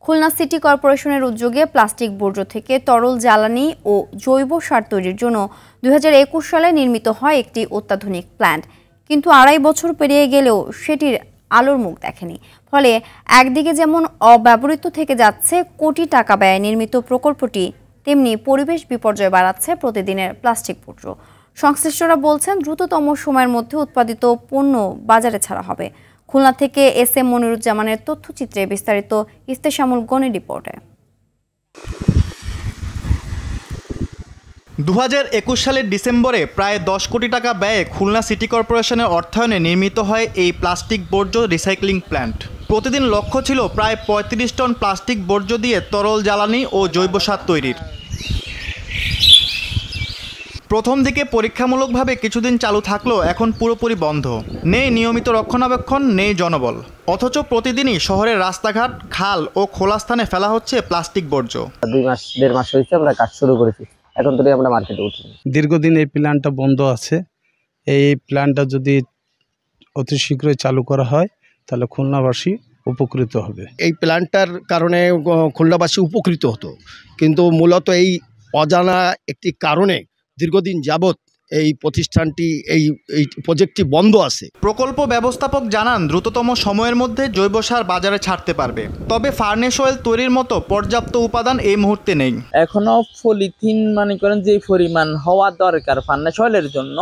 Khulna city কর্পোরেশনের উদ্যোগে plastic বর্জ্য থেকে তরল জ্বালানি ও জৈব সার তৈরির জন্য 2021 সালে নির্মিত হয় একটি অত্যাধুনিক প্ল্যান্ট। কিন্তু 2.5 বছর পেরিয়ে গেলেও সেটির আলোর মুখ দেখেনি। ফলে একদিকে যেমন অব্যবহৃত থেকে যাচ্ছে কোটি টাকা ব্যয়ে নির্মিত প্রকল্পটি, তেমনি পরিবেশ বিপর্যয় বাড়াচ্ছে প্রতিদিনের প্লাস্টিক বর্জ্য। সংশ্লিষ্টরা বলছেন দ্রুততম সময়ের মধ্যে উৎপাদিত পণ্য বাজারে ছাড়া হবে। খুলনা থেকে এস.এম. মনিরুজ্জামানের তথ্যচিত্রে বিস্তারিত ইফতেশামুল গনির রিপোর্টে। 2021 সালের ডিসেম্বরে প্রায় 10 কোটি টাকা ব্যয়ে খুলনা সিটি কর্পোরেশনের অর্থায়নে নির্মিত হয় এই প্লাস্টিক বর্জ্য রিসাইক্লিং প্ল্যান্ট। প্রতিদিন লক্ষ্য ছিল প্রায় 35 টন প্লাস্টিক বর্জ্য দিয়ে তরল জ্বালানি ও জৈব সার তৈরির। প্রথম দিকে পরীক্ষামূলকভাবে কিছুদিন চালু থাকলেও এখন পুরোপুরি বন্ধ। নেই নিয়মিত রক্ষণাবেক্ষণ, নেই জনবল। অথচ প্রতিদিনই শহরের রাস্তাঘাট, খাল ও খোলা স্থানে ফেলা হচ্ছে প্লাস্টিক বর্জ্য। 2-1.5 মাস হয়েছে আমরা কাজ শুরু করেছি, এখন তো আমরা মার্কেটে উঠিনি। দীর্ঘদিন এই প্ল্যান্টটা বন্ধ আছে। এই প্ল্যান্টটা যদি অতি শীঘ্রই চালু করা হয় তাহলে খুলনাবাসী উপকৃত হবে। এই প্ল্যান্টটার কারণে খুলনাবাসী উপকৃত হতো, কিন্তু মূলত এই অজানা একটি কারণে দীর্ঘদিন যাবৎ এই প্রতিষ্ঠানটি এই প্রজেক্টটি বন্ধ আছে। প্রকল্প ব্যবস্থাপক জানান দ্রুততম সময়ের মধ্যে জৈব সার বাজারে ছাড়তে পারবে, তবে ফার্নেস অয়েল তৈরির মতো পর্যাপ্ত উপাদান এই মুহূর্তে নেই। এখনো পলিথিন মনে করেন যে পরিমাণ হওয়া দরকার ফার্নেস অয়েলের জন্য,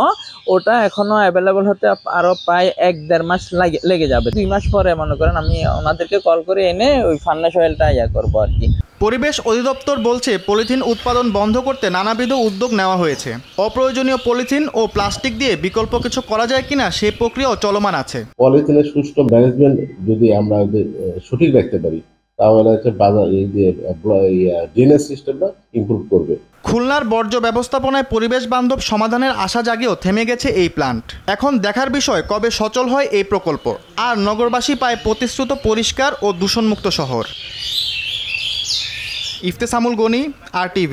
ওটা এখনো অ্যাভেলেবল হতে আরো প্রায় 1-1.5 মাস লেগে যাবে। 2 মাস পরে মনে করেন আমি ওনাদেরকে কল করে এনে ওই ফার্নেস অয়েলটা করবো আর কি। পরিবেশ অধিদপ্তর বলছে পলিথিন উৎপাদন বন্ধ করতে নানাবিধ উদ্যোগ নেওয়া হয়েছে। অপ্রয়োজনীয় পলিথিন ও প্লাস্টিক দিয়ে বিকল্প কিছু করা যায় কিনা সেই প্রক্রিয়াও চলমান আছে। পলিথিনের সুষ্ঠু ম্যানেজমেন্ট যদি আমরা সঠিক রাখতে পারি তাহলে বাজার এই যে ড্রেনেজ সিস্টেমটা ইমপ্রুভ করবে। খুলনার বর্জ্য ব্যবস্থাপনায় পরিবেশ বান্ধব সমাধানের আশা জাগিয়েও থেমে গেছে এই প্ল্যান্ট। এখন দেখার বিষয় কবে সচল হয় এই প্রকল্প, আর নগরবাসী পায় প্রতিশ্রুত পরিষ্কার ও দূষণমুক্ত শহর। ইফতেশামুল গনি, RTV।